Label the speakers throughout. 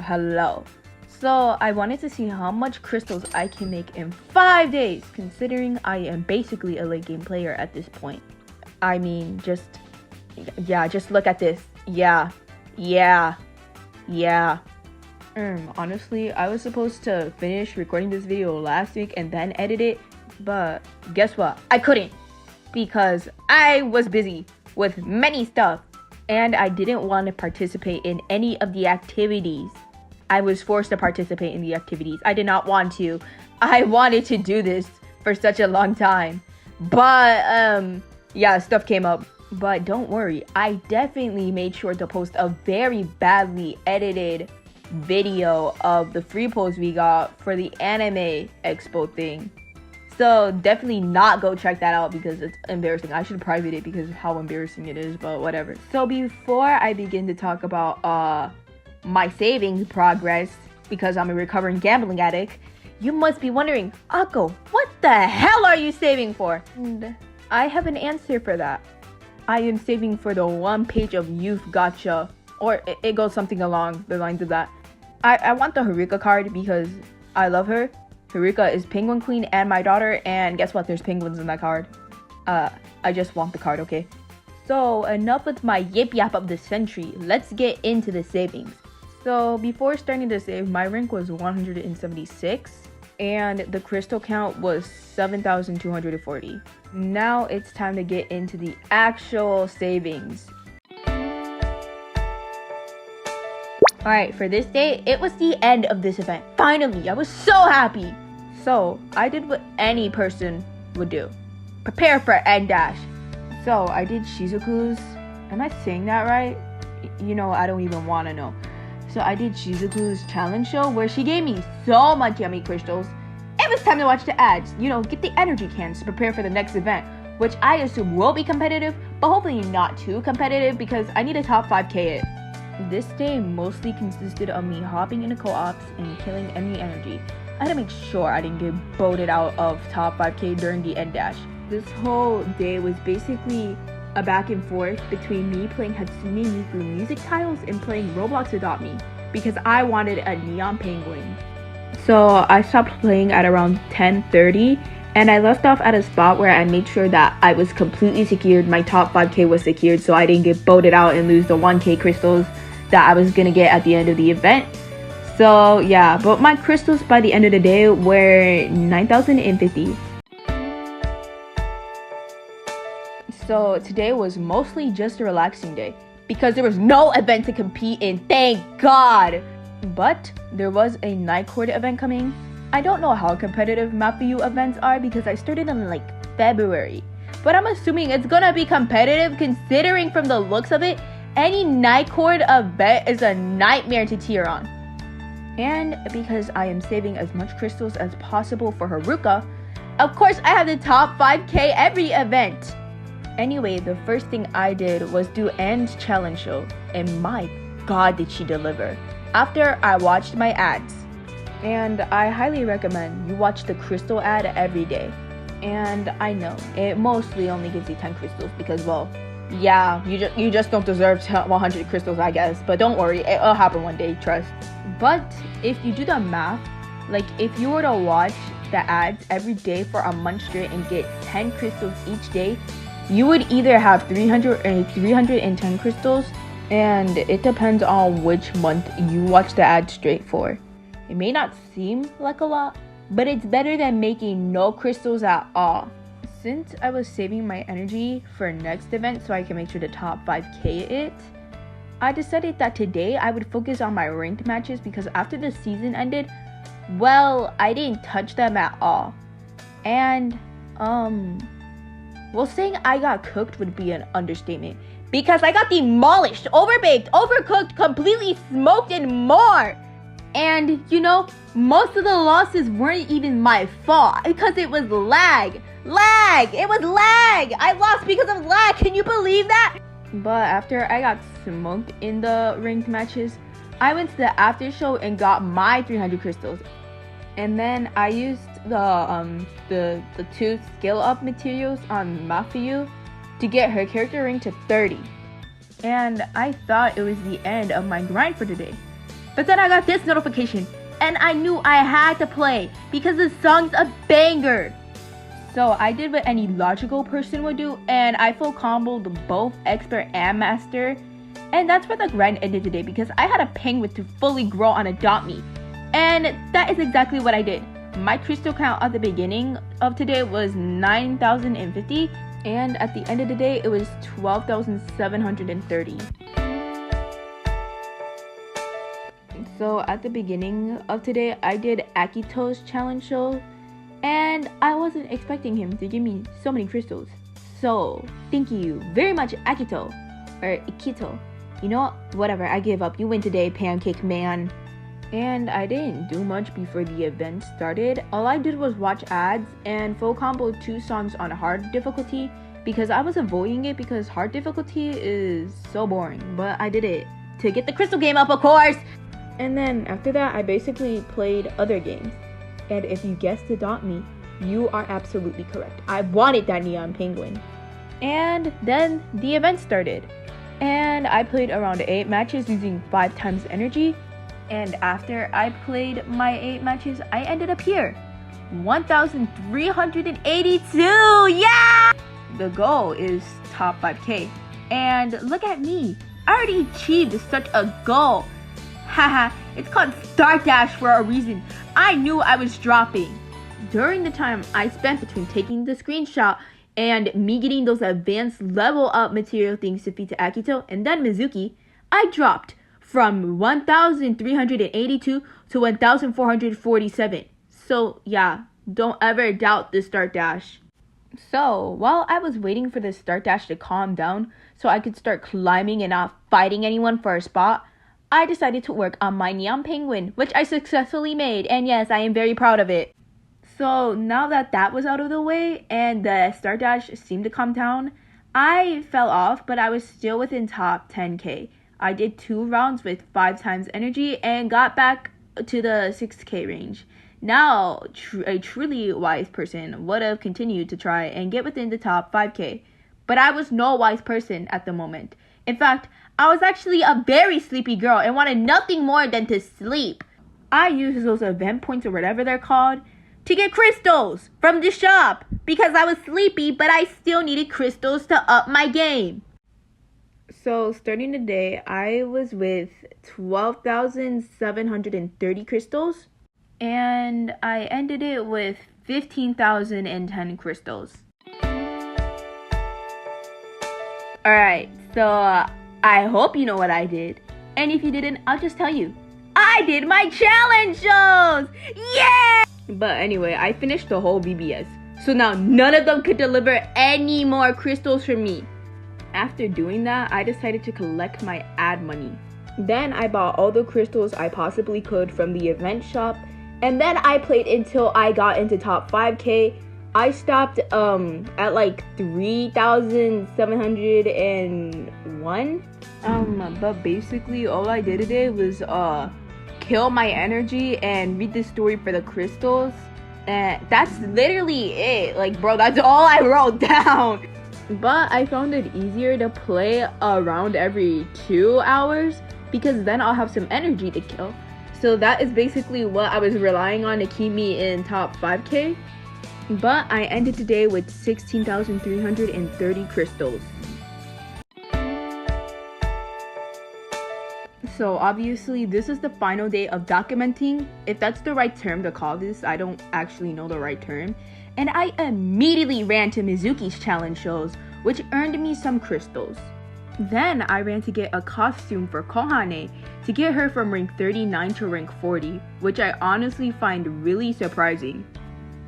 Speaker 1: Hello. So, I wanted to see how much crystals I can make in 5 days, considering I am basically a late game player at this point. I mean, just look at this. Yeah. Honestly, I was supposed to finish recording this video last week and then edit it, but guess what? I couldn't, because I was busy with many stuff. And I didn't want to participate in any of the activities. I was forced to participate in the activities. I did not want to. I wanted to do this for such a long time. But, stuff came up. But don't worry, I definitely made sure to post a very badly edited video of the free post we got for the anime expo thing. So definitely not go check that out because it's embarrassing. I should private it because of how embarrassing it is, but whatever. So before I begin to talk about my savings progress, because I'm a recovering gambling addict, you must be wondering, Akko, what the hell are you saving for? And I have an answer for that. I am saving for the one page of youth gacha, or it goes something along the lines of that. I want the Haruka card because I love her. Haruka is Penguin Queen and my daughter, and guess what? There's penguins in that card. I just want the card, okay? So, enough with my yip yap of the century. Let's get into the savings. So, before starting to save, my rank was 176, and the crystal count was 7,240. Now it's time to get into the actual savings. Alright, for this day, it was the end of this event. Finally, I was so happy! So, I did what any person would do. Prepare for end dash. So, I did Shizuku's. Am I saying that right? You know, I don't even want to know. So, I did Shizuku's challenge show where she gave me so much yummy crystals. It was time to watch the ads. You know, get the energy cans to prepare for the next event, which I assume will be competitive, but hopefully not too competitive because I need a top 5k it. This day mostly consisted of me hopping into co-ops and killing enemy energy. I had to make sure I didn't get voted out of top 5k during the end dash. This whole day was basically a back and forth between me playing Hatsune Miku music tiles and playing Roblox Adopt Me because I wanted a neon penguin. So I stopped playing at around 10:30 and I left off at a spot where I made sure that I was completely secured. My top 5k was secured so I didn't get voted out and lose the 1k crystals that I was gonna get at the end of the event. So yeah, but my crystals by the end of the day were 9,050. So today was mostly just a relaxing day because there was no event to compete in, thank God. But there was a night court event coming. I don't know how competitive Mappu events are because I started in like February. But I'm assuming it's gonna be competitive considering from the looks of it, any night court event is a nightmare to tier on. And because I am saving as much crystals as possible for Haruka, of course I have the top 5k every event. Anyway, the first thing I did was do Anne's challenge show, and my God did she deliver. After I watched my ads, and I highly recommend you watch the crystal ad every day. And I know, it mostly only gives you 10 crystals because, well, yeah, you just don't deserve 100 crystals, I guess. But don't worry, it'll happen one day, trust. But if you do the math, like if you were to watch the ads every day for a month straight and get 10 crystals each day, you would either have 300 or 310 crystals, and it depends on which month you watch the ad straight for. It may not seem like a lot, but it's better than making no crystals at all. Since I was saving my energy for next event so I can make sure to top 5k it, I decided that today I would focus on my ranked matches because after the season ended, well, I didn't touch them at all. And, well, saying I got cooked would be an understatement because I got demolished, overbaked, overcooked, completely smoked, and more. And, you know, most of the losses weren't even my fault because it was lag. It was lag. I lost because of lag. Can you believe that? But after I got smoked in the ranked matches, I went to the after show and got my 300 crystals. And then I used the 2 skill up materials on Mafiu to get her character rank to 30. And I thought it was the end of my grind for today. But then I got this notification and I knew I had to play because the song's a banger. So I did what any logical person would do and I full comboed both expert and master. And that's where the grind ended today because I had a penguin to fully grow on Adopt Me. And that is exactly what I did. My crystal count at the beginning of today was 9,050 and at the end of the day it was 12,730. So at the beginning of today I did Akito's challenge show and I wasn't expecting him to give me so many crystals. So thank you very much Akito or Ikito. You know what? Whatever, I gave up. You win today, Pancake Man. And I didn't do much before the event started. All I did was watch ads and full combo 2 songs on hard difficulty because I was avoiding it because hard difficulty is so boring. But I did it to get the crystal game up, of course. And then after that, I basically played other games. And if you guessed Adopt Me, you are absolutely correct. I wanted that neon penguin. And then the event started. And I played around 8 matches using 5 times energy. And after I played my 8 matches, I ended up here. 1,382! Yeah! The goal is top 5k. And look at me. I already achieved such a goal. Haha, it's called Start Dash for a reason. I knew I was dropping. During the time I spent between taking the screenshot and me getting those advanced level up material things to feed to Akito and then Mizuki, I dropped from 1,382 to 1,447. So yeah, don't ever doubt the Start Dash. So while I was waiting for the Start Dash to calm down so I could start climbing and not fighting anyone for a spot, I decided to work on my neon penguin, which I successfully made, and yes, I am very proud of it. So now that that was out of the way and the Start Dash seemed to calm down, I fell off, but I was still within top 10k. I did 2 rounds with 5 times energy and got back to the 6k range. Now, a truly wise person would have continued to try and get within the top 5k, but I was no wise person at the moment. In fact, I was actually a very sleepy girl and wanted nothing more than to sleep. I used those event points or whatever they're called to get crystals from the shop because I was sleepy, but I still needed crystals to up my game. So starting today, I was with 12,730 crystals and I ended it with 15,010 crystals. Alright, so I hope you know what I did. And if you didn't, I'll just tell you. I did my challenge shows! Yeah! But anyway, I finished the whole VBS. So now none of them could deliver any more crystals from me. After doing that, I decided to collect my ad money. Then I bought all the crystals I possibly could from the event shop. And then I played until I got into top 5k. I stopped at like 3,701. But basically all I did today was kill my energy and read the story for the crystals. And that's literally it. Like, bro, that's all I wrote down. But I found it easier to play around every 2 hours because then I'll have some energy to kill. So that is basically what I was relying on to keep me in top 5k. But I ended today with 16,330 crystals. So obviously this is the final day of documenting, if that's the right term to call this. I don't actually know the right term. And I immediately ran to Mizuki's challenge shows, which earned me some crystals. Then I ran to get a costume for Kohane to get her from rank 39 to rank 40, which I honestly find really surprising.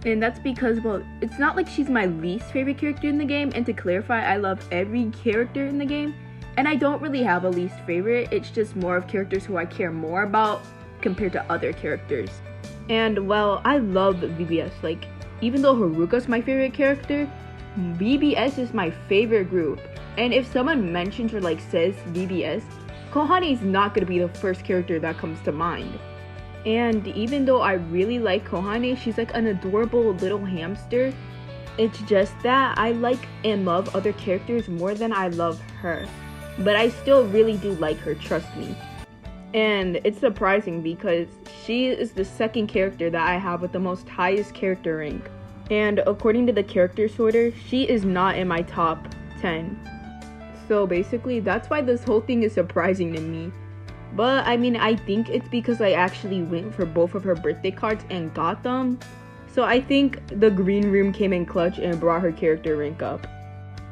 Speaker 1: And that's because, well, it's not like she's my least favorite character in the game, and to clarify, I love every character in the game, and I don't really have a least favorite. It's just more of characters who I care more about compared to other characters. And, well, I love VBS. Like, even though Haruka's my favorite character, VBS is my favorite group. And if someone mentions or like says VBS, Kohane is not gonna be the first character that comes to mind. And even though I really like Kohane, she's like an adorable little hamster. It's just that I like and love other characters more than I love her. But I still really do like her, trust me. And it's surprising because she is the second character that I have with the most highest character rank. And according to the character sorter, she is not in my top 10. So basically, that's why this whole thing is surprising to me. But I mean, I think it's because I actually went for both of her birthday cards and got them. So I think the green room came in clutch and brought her character rank up.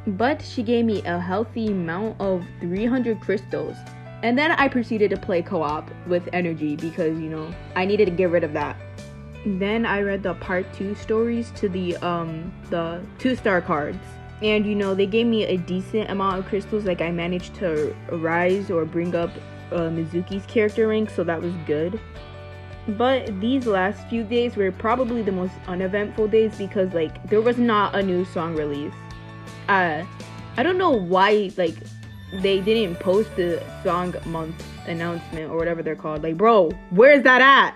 Speaker 1: But she gave me a healthy amount of 300 crystals. And then I proceeded to play co-op with energy because, you know, I needed to get rid of that. Then I read the part 2 stories to the 2-star cards. And, you know, they gave me a decent amount of crystals. Like, I managed to rise or bring up Mizuki's character rank, so that was good. But these last few days were probably the most uneventful days because, like, there was not a new song release. I don't know why, like, they didn't post the song month announcement or whatever they're called. Like, bro, where's that at?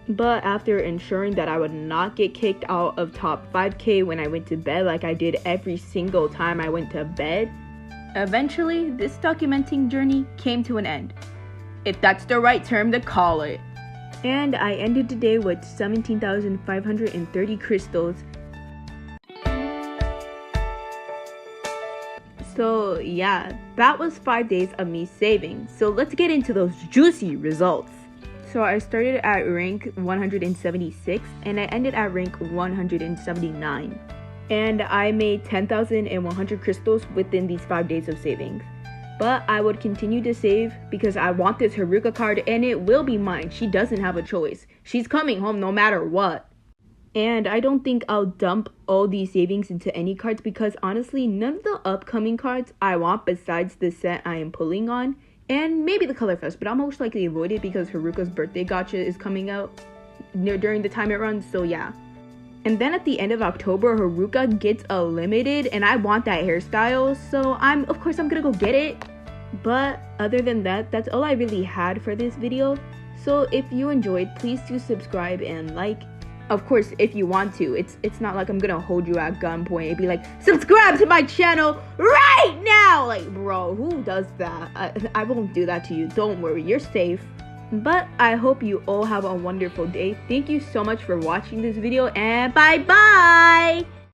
Speaker 1: But after ensuring that I would not get kicked out of top 5K when I went to bed like I did every single time I went to bed, eventually this documenting journey came to an end, if that's the right term to call it. And I ended the day with 17,530 crystals. So yeah, that was 5 days of me saving. So let's get into those juicy results. So I started at rank 176 and I ended at rank 179. And I made 10,100 crystals within these 5 days of savings. But I would continue to save because I want this Haruka card and it will be mine. She doesn't have a choice. She's coming home no matter what. And I don't think I'll dump all these savings into any cards because honestly, none of the upcoming cards I want besides the set I am pulling on. And maybe the Color Fest, but I'll most likely avoid it because Haruka's birthday gacha is coming out during the time it runs, so yeah. And then at the end of October, Haruka gets a limited, and I want that hairstyle, so of course I'm gonna go get it. But other than that, that's all I really had for this video. So if you enjoyed, please do subscribe and like. Of course, if you want to. It's not like I'm gonna hold you at gunpoint and be like, subscribe to my channel right now! Like, bro, who does that? I won't do that to you. Don't worry, you're safe. But I hope you all have a wonderful day. Thank you so much for watching this video and bye-bye!